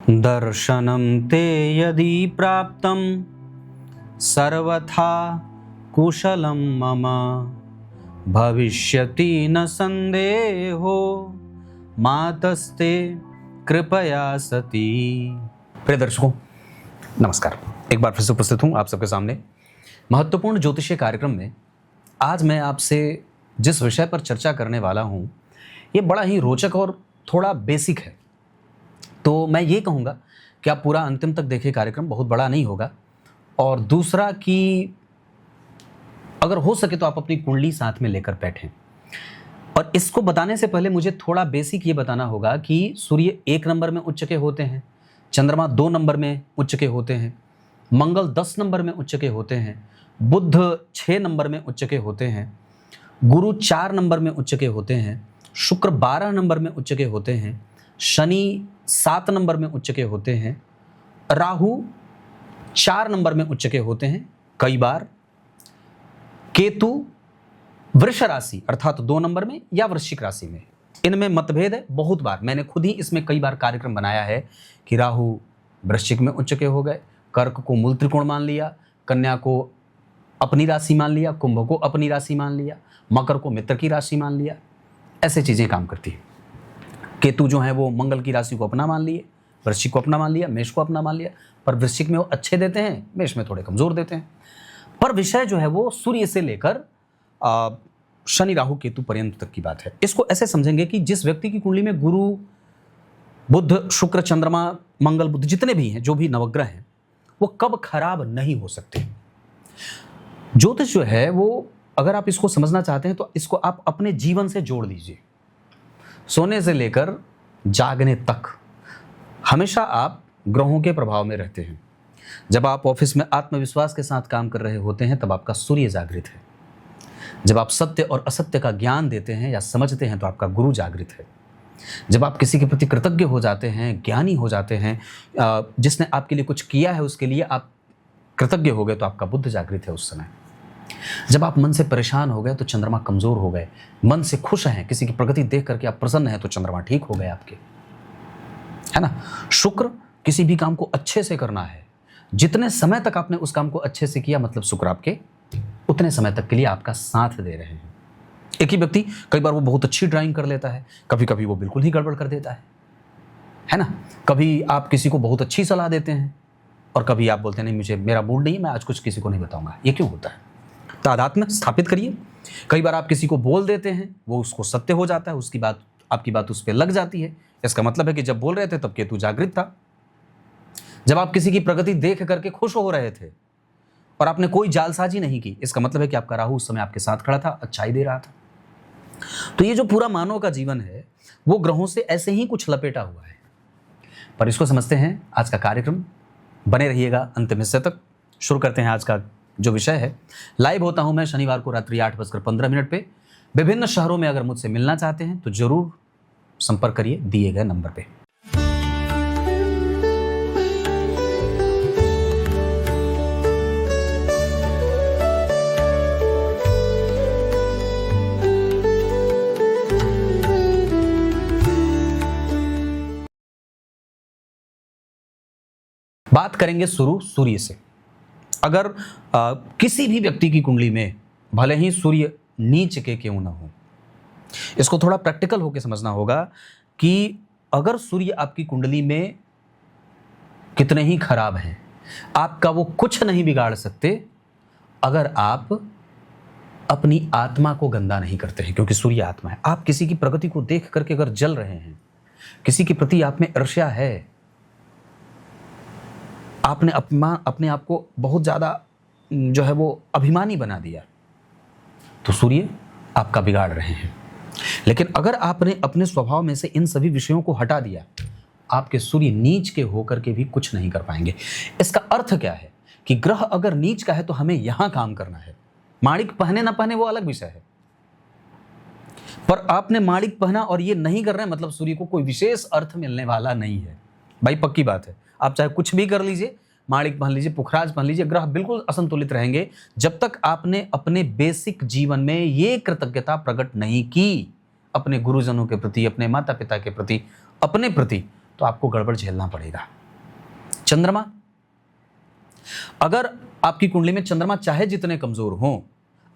दर्शनं ते यदि प्राप्तं सर्वथा कुशलं मम भविष्यति न संदेहो मातस्ते कृपया सती। प्रिय दर्शकों नमस्कार, एक बार फिर से उपस्थित हूँ आप सबके सामने महत्वपूर्ण ज्योतिषीय कार्यक्रम में। आज मैं आपसे जिस विषय पर चर्चा करने वाला हूँ ये बड़ा ही रोचक और थोड़ा बेसिक है, तो मैं ये कहूँगा कि आप पूरा अंतिम तक देखिए। कार्यक्रम बहुत बड़ा नहीं होगा। और दूसरा कि अगर हो सके तो आप अपनी कुंडली साथ में लेकर बैठें। और इसको बताने से पहले मुझे थोड़ा बेसिक ये बताना होगा कि सूर्य 1 नंबर में उच्च के होते हैं, चंद्रमा 2 नंबर में उच्च के होते हैं, मंगल 10 नंबर में उच्च के होते हैं, बुध 6 नंबर में उच्च के होते हैं, गुरु 4 नंबर में उच्च के होते हैं, शुक्र 12 नंबर में उच्च के होते हैं, शनि 7 नंबर में उच्च के होते हैं, राहु 4 नंबर में उच्च के होते हैं कई बार, केतु वृष राशि अर्थात 2 नंबर में या वृश्चिक राशि में। इनमें मतभेद है बहुत बार। मैंने खुद ही इसमें कई बार कार्यक्रम बनाया है कि राहु वृश्चिक में उच्च के हो गए, कर्क को मूल त्रिकोण मान लिया, कन्या को अपनी राशि मान लिया, कुंभ को अपनी राशि मान लिया, मकर को मित्र की राशि मान लिया। ऐसे चीजें काम करती है। केतु जो है वो मंगल की राशि को अपना मान लिए, वृश्चिक को अपना मान लिया, मेष को अपना मान लिया। पर वृश्चिक में वो अच्छे देते हैं, मेष में थोड़े कमजोर देते हैं। पर विषय जो है वो सूर्य से लेकर शनि राहु केतु पर्यंत तक की बात है। इसको ऐसे समझेंगे कि जिस व्यक्ति की कुंडली में गुरु बुध शुक्र चंद्रमा मंगल बुध जितने भी हैं, जो भी नवग्रह हैं, वो कब खराब नहीं हो सकते। ज्योतिष जो है वो अगर आप इसको समझना चाहते हैं तो इसको आप अपने जीवन से जोड़ लीजिए। सोने से लेकर जागने तक हमेशा आप ग्रहों के प्रभाव में रहते हैं। जब आप ऑफिस में आत्मविश्वास के साथ काम कर रहे होते हैं तब आपका सूर्य जागृत है। जब आप सत्य और असत्य का ज्ञान देते हैं या समझते हैं तो आपका गुरु जागृत है। जब आप किसी के प्रति कृतज्ञ हो जाते हैं, ज्ञानी हो जाते हैं, जिसने आपके लिए कुछ किया है उसके लिए आप कृतज्ञ हो गए तो आपका बुध जागृत है उस समय। जब आप मन से परेशान हो गए तो चंद्रमा कमजोर हो गए। मन से खुश हैं, किसी की प्रगति देख करके आप प्रसन्न हैं तो चंद्रमा ठीक हो गए आपके, है ना। शुक्र किसी भी काम को अच्छे से करना है, जितने समय तक आपने उस काम को अच्छे से किया मतलब शुक्र आपके उतने समय तक के लिए आपका साथ दे रहे हैं। एक ही व्यक्ति कई बार वो बहुत अच्छी ड्राइंग कर लेता है, कभी कभी वो बिल्कुल ही गड़बड़ कर देता है ना। कभी आप किसी को बहुत अच्छी सलाह देते हैं और कभी आप बोलते हैं नहीं मुझे मेरा मूड नहीं है, मैं आज कुछ किसी को नहीं बताऊंगा। ये क्यों होता है? तादात्म्य स्थापित करिए। कई बार आप किसी को बोल देते हैं, वो उसको सत्य हो जाता है, उसकी बात आपकी बात उस पर लग जाती है। इसका मतलब है कि जब बोल रहे थे तब केतु जागृत था। जब आप किसी की प्रगति देख करके खुश हो रहे थे और आपने कोई जालसाजी नहीं की, इसका मतलब है कि आपका राहु उस समय आपके साथ खड़ा था, अच्छाई दे रहा था। तो ये जो पूरा मानव का जीवन है वो ग्रहों से ऐसे ही कुछ लपेटा हुआ है। पर इसको समझते हैं आज का कार्यक्रम। बने रहिएगा अंतिम हिस्से तक। शुरू करते हैं आज का जो विषय है। लाइव होता हूं मैं शनिवार को रात्रि 8:15 पे। विभिन्न शहरों में अगर मुझसे मिलना चाहते हैं तो जरूर संपर्क करिए दिए गए नंबर पे। बात करेंगे सूर्य से। अगर किसी भी व्यक्ति की कुंडली में भले ही सूर्य नीच के क्यों ना हो, इसको थोड़ा प्रैक्टिकल होकर समझना होगा कि अगर सूर्य आपकी कुंडली में कितने ही खराब हैं, आपका वो कुछ नहीं बिगाड़ सकते अगर आप अपनी आत्मा को गंदा नहीं करते हैं, क्योंकि सूर्य आत्मा है। आप किसी की प्रगति को देख करके अगर जल रहे हैं, किसी के प्रति आप में ईर्ष्या है, आपने अपने आप को बहुत ज़्यादा जो है वो अभिमानी बना दिया, तो सूर्य आपका बिगाड़ रहे हैं। लेकिन अगर आपने अपने स्वभाव में से इन सभी विषयों को हटा दिया, आपके सूर्य नीच के होकर के भी कुछ नहीं कर पाएंगे। इसका अर्थ क्या है कि ग्रह अगर नीच का है तो हमें यहां काम करना है। माणिक पहने ना पहने वो अलग विषय है, पर आपने माणिक पहना और ये नहीं कर रहे हैं मतलब सूर्य को कोई विशेष अर्थ मिलने वाला नहीं है। भाई पक्की बात है, आप चाहे कुछ भी कर लीजिए, माणिक पहन लीजिए, पुखराज पहन लीजिए, ग्रह बिल्कुल असंतुलित रहेंगे जब तक आपने अपने बेसिक जीवन में ये कृतज्ञता प्रकट नहीं की अपने गुरुजनों के प्रति, अपने माता पिता के प्रति, अपने प्रति। तो आपको गड़बड़ झेलना पड़ेगा। चंद्रमा, अगर आपकी कुंडली में चंद्रमा चाहे जितने कमजोर हों,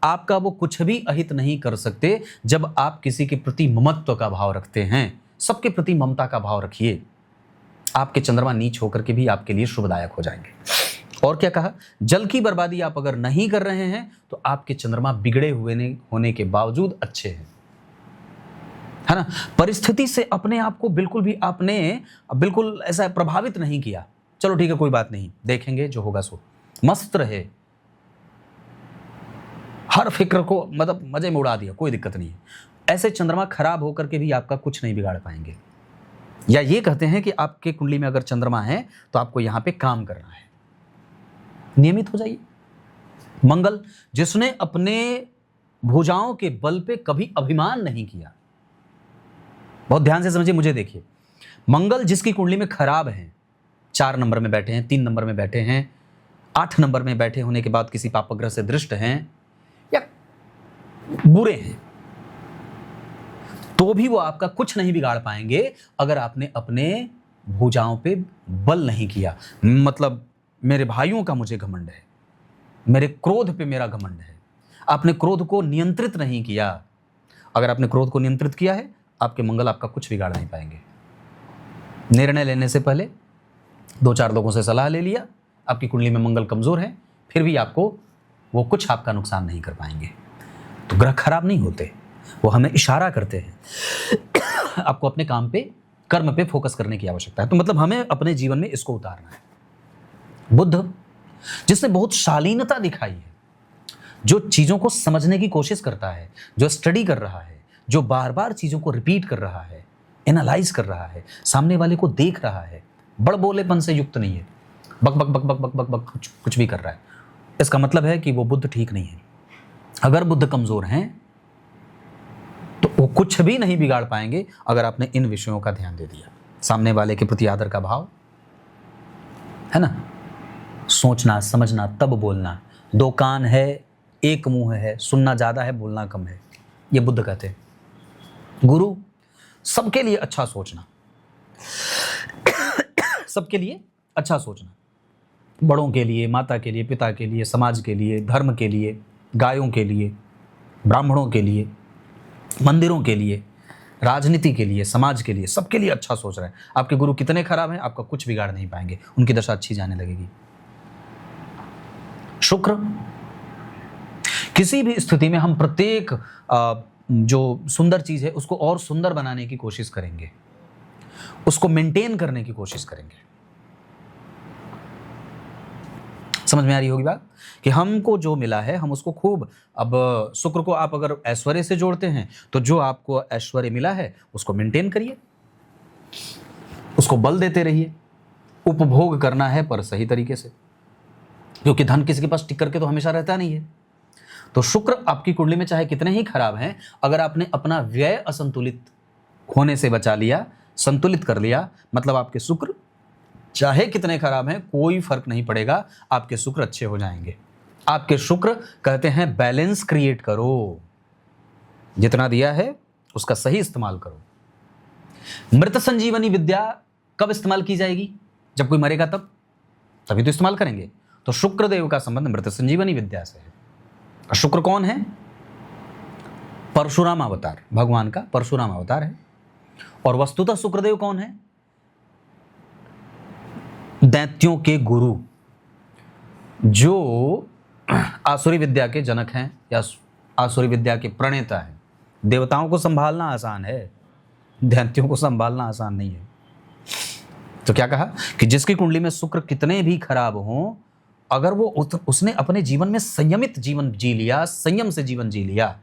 आपका वो कुछ भी अहित नहीं कर सकते जब आप किसी के प्रति ममत्व का भाव रखते हैं। सबके प्रति ममता का भाव रखिए, आपके चंद्रमा नीच होकर के भी आपके लिए शुभदायक हो जाएंगे। और क्या कहा, जल की बर्बादी आप अगर नहीं कर रहे हैं तो आपके चंद्रमा बिगड़े हुए होने के बावजूद अच्छे हैं, है ना। परिस्थिति से अपने आप को बिल्कुल भी आपने बिल्कुल ऐसा प्रभावित नहीं किया, चलो ठीक है कोई बात नहीं, देखेंगे जो होगा सो, मस्त रहे, हर फिक्र को मतलब मजे में उड़ा दिया, कोई दिक्कत नहीं है। ऐसे चंद्रमा खराब होकर के भी आपका कुछ नहीं बिगाड़ पाएंगे। या ये कहते हैं कि आपके कुंडली में अगर चंद्रमा है तो आपको यहां पे काम करना है, नियमित हो जाइए। मंगल, जिसने अपने भुजाओं के बल पे कभी अभिमान नहीं किया, बहुत ध्यान से समझिए, मुझे देखिए, मंगल जिसकी कुंडली में खराब है, 4 नंबर में बैठे हैं, 3 नंबर में बैठे हैं, 8 नंबर में बैठे होने के बाद किसी पापग्रह से दृष्ट हैं या बुरे हैं, तो भी वो आपका कुछ नहीं बिगाड़ पाएंगे अगर आपने अपने भुजाओं पे बल नहीं किया। मतलब मेरे भाइयों का मुझे घमंड है, मेरे क्रोध पे मेरा घमंड है, आपने क्रोध को नियंत्रित नहीं किया। अगर आपने क्रोध को नियंत्रित किया है, आपके मंगल आपका कुछ बिगाड़ नहीं पाएंगे। निर्णय लेने से पहले 2-4 लोगों से सलाह ले लिया, आपकी कुंडली में मंगल कमजोर है, फिर भी आपको वो कुछ आपका नुकसान नहीं कर पाएंगे। तो ग्रह खराब नहीं होते, वो हमें इशारा करते हैं आपको अपने काम पे, कर्म पे फोकस करने की आवश्यकता है। तो मतलब हमें अपने जीवन में इसको उतारना है। बुध, जिसने बहुत शालीनता दिखाई है, जो चीजों को समझने की कोशिश करता है, जो स्टडी कर रहा है, जो बार बार चीजों को रिपीट कर रहा है, एनालाइज कर रहा है, सामने वाले को देख रहा है, बड़बोलेपन से युक्त नहीं है, बक बक बक बक बक बक बक कुछ भी कर रहा है, इसका मतलब है कि वो बुध ठीक नहीं है। अगर बुध कमजोर हैं तो वो कुछ भी नहीं बिगाड़ पाएंगे अगर आपने इन विषयों का ध्यान दे दिया। सामने वाले के प्रति आदर का भाव, है ना, सोचना समझना तब बोलना, 2 कान है 1 मुंह है, सुनना ज्यादा है बोलना कम है, ये बुध कहते हैं। गुरु, सबके लिए अच्छा सोचना, सबके लिए अच्छा सोचना, बड़ों के लिए, माता के लिए, पिता के लिए, समाज के लिए, धर्म के लिए, गायों के लिए, ब्राह्मणों के लिए, मंदिरों के लिए, राजनीति के लिए, समाज के लिए, सबके लिए अच्छा सोच रहे हैं। आपके गुरु कितने खराब हैं, आपका कुछ बिगाड़ नहीं पाएंगे, उनकी दशा अच्छी जाने लगेगी। शुक्र, किसी भी स्थिति में हम प्रत्येक जो सुंदर चीज है उसको और सुंदर बनाने की कोशिश करेंगे, उसको मेंटेन करने की कोशिश करेंगे। समझ में आ रही होगी बात कि हमको जो मिला है हम उसको खूब, अब शुक्र को आप अगर ऐश्वर्य से जोड़ते हैं तो जो आपको ऐश्वर्य मिला है उसको मेंटेन करिए, उसको बल देते रहिए। उपभोग करना है पर सही तरीके से, क्योंकि धन किसी के पास टिक करके तो हमेशा रहता नहीं है। तो शुक्र आपकी कुंडली में चाहे कितने ही खराब हैं, अगर आपने अपना व्यय असंतुलित होने से बचा लिया, संतुलित कर लिया, मतलब आपके शुक्र चाहे कितने खराब हैं कोई फर्क नहीं पड़ेगा, आपके शुक्र अच्छे हो जाएंगे। आपके शुक्र कहते हैं बैलेंस क्रिएट करो, जितना दिया है उसका सही इस्तेमाल करो। मृत संजीवनी विद्या कब इस्तेमाल की जाएगी, जब कोई मरेगा तभी तो इस्तेमाल करेंगे। तो शुक्रदेव का संबंध मृत संजीवनी विद्या से है। शुक्र कौन है, परशुराम अवतार, भगवान का परशुराम अवतार है। और वस्तुतः शुक्रदेव कौन है, दैत्यों के गुरु, जो आसुरी विद्या के जनक हैं या आसुरी विद्या के प्रणेता हैं। देवताओं को संभालना आसान है, दैत्यों को संभालना आसान नहीं है। तो क्या कहा कि जिसकी कुंडली में शुक्र कितने भी खराब हों, अगर वो उसने अपने जीवन में संयमित जीवन जी लिया, संयम से जीवन जी लिया,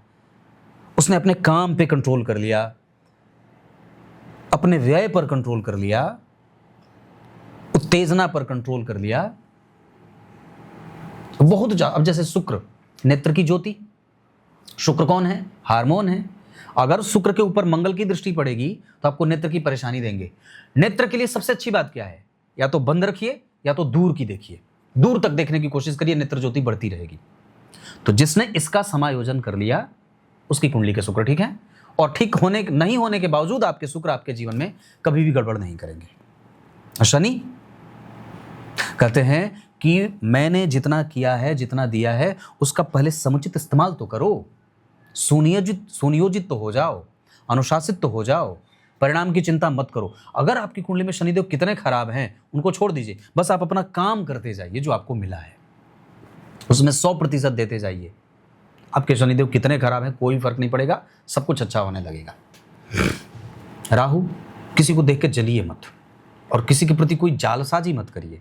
उसने अपने काम पे कंट्रोल कर लिया, अपने व्यय पर कंट्रोल कर लिया, उत्तेजना पर कंट्रोल कर लिया, तो बहुत अब जैसे शुक्र नेत्र की ज्योति, शुक्र कौन है, हार्मोन है। अगर शुक्र के ऊपर मंगल की दृष्टि पड़ेगी तो आपको नेत्र की परेशानी देंगे। नेत्र के लिए सबसे अच्छी बात क्या है, या तो बंद रखिए या तो दूर की देखिए, दूर तक देखने की कोशिश करिए, नेत्र ज्योति बढ़ती रहेगी। तो जिसने इसका समायोजन कर लिया उसकी कुंडली के शुक्र ठीक है, और ठीक होने नहीं होने के बावजूद आपके शुक्र आपके जीवन में कभी भी गड़बड़ नहीं करेंगे। शनि कहते हैं कि मैंने जितना किया है, जितना दिया है, उसका पहले समुचित इस्तेमाल तो करो, सुनियोजित तो हो जाओ, अनुशासित तो हो जाओ, परिणाम की चिंता मत करो। अगर आपकी कुंडली में शनिदेव कितने खराब हैं उनको छोड़ दीजिए, बस आप अपना काम करते जाइए, जो आपको मिला है उसमें 100% देते जाइए। आपके शनिदेव कितने खराब हैं कोई फर्क नहीं पड़ेगा, सब कुछ अच्छा होने लगेगा। राहु, किसी को देख के जलिए मत और किसी के प्रति कोई जालसाजी मत करिए,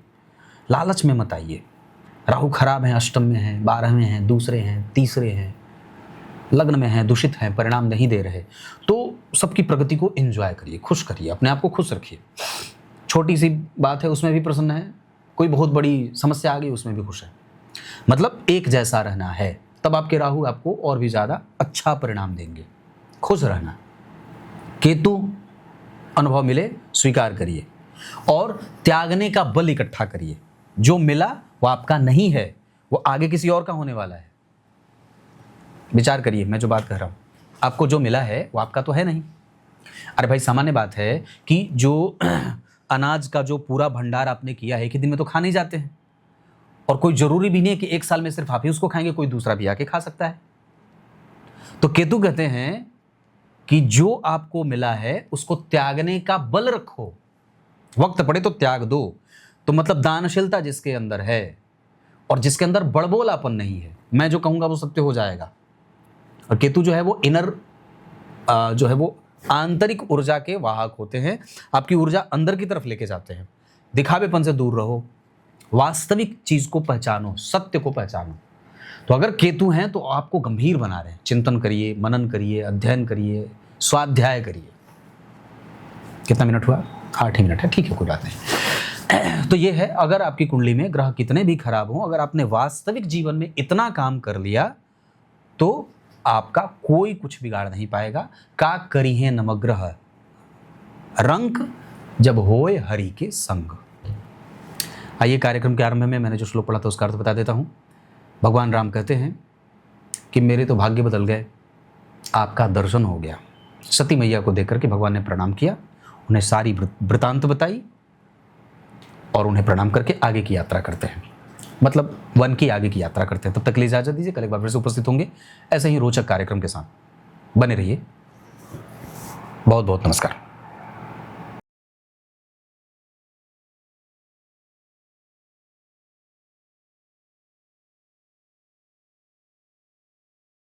लालच में मत आइए। राहु खराब है, अष्टम में है, 12वें हैं, दूसरे हैं, तीसरे हैं, लग्न में हैं, दूषित हैं, परिणाम नहीं दे रहे, तो सबकी प्रगति को एंजॉय करिए, खुश करिए, अपने आप को खुश रखिए। छोटी सी बात है उसमें भी प्रसन्न है, कोई बहुत बड़ी समस्या आ गई उसमें भी खुश है, मतलब एक जैसा रहना है, तब आपके राहु आपको और भी ज़्यादा अच्छा परिणाम देंगे। खुश रहना। केतु, अनुभव मिले स्वीकार करिए और त्यागने का बल इकट्ठा करिए। जो मिला वो आपका नहीं है, वो आगे किसी और का होने वाला है। विचार करिए, मैं जो बात कह रहा हूँ, आपको जो मिला है वो आपका तो है नहीं। अरे भाई, सामान्य बात है कि जो अनाज का जो पूरा भंडार आपने किया है, एक ही दिन में तो खा नहीं जाते हैं, और कोई जरूरी भी नहीं है कि एक साल में सिर्फ आप ही उसको खाएंगे, कोई दूसरा भी आके खा सकता है। तो केतु कहते हैं कि जो आपको मिला है उसको त्यागने का बल रखो, वक्त पड़े तो त्याग दो। तो मतलब दानशीलता जिसके अंदर है और जिसके अंदर बड़बोलापन नहीं है, मैं जो कहूंगा वो सत्य हो जाएगा। और केतु जो है वो इनर जो है वो आंतरिक ऊर्जा के वाहक होते हैं, आपकी ऊर्जा अंदर की तरफ लेके जाते हैं। दिखावेपन से दूर रहो, वास्तविक चीज को पहचानो, सत्य को पहचानो। तो अगर केतु हैं तो आपको गंभीर बना रहे हैं, चिंतन करिए, मनन करिए, अध्ययन करिए, स्वाध्याय करिए। कितना मिनट हुआ? 8 ही मिनट है, ठीक है, कोई बात नहीं। तो ये है, अगर आपकी कुंडली में ग्रह कितने भी खराब हों, अगर आपने वास्तविक जीवन में इतना काम कर लिया तो आपका कोई कुछ बिगाड़ नहीं पाएगा। का करी है नवग्रह, रंक जब होए हरि के संग। आइए, कार्यक्रम के आरंभ में मैंने जो श्लोक पढ़ा था उसका अर्थ बता देता हूँ। भगवान राम कहते हैं कि मेरे तो भाग्य बदल गए, आपका दर्शन हो गया। सती मैया को देख करके भगवान ने प्रणाम किया, उन्हें सारी वृतांत बताई और उन्हें प्रणाम करके आगे की यात्रा करते हैं, मतलब वन की आगे की यात्रा करते हैं। तब तक के लिए इजाजत दीजिए, कल एक बार फिर से उपस्थित होंगे ऐसे ही रोचक कार्यक्रम के साथ। बने रहिए। बहुत बहुत नमस्कार।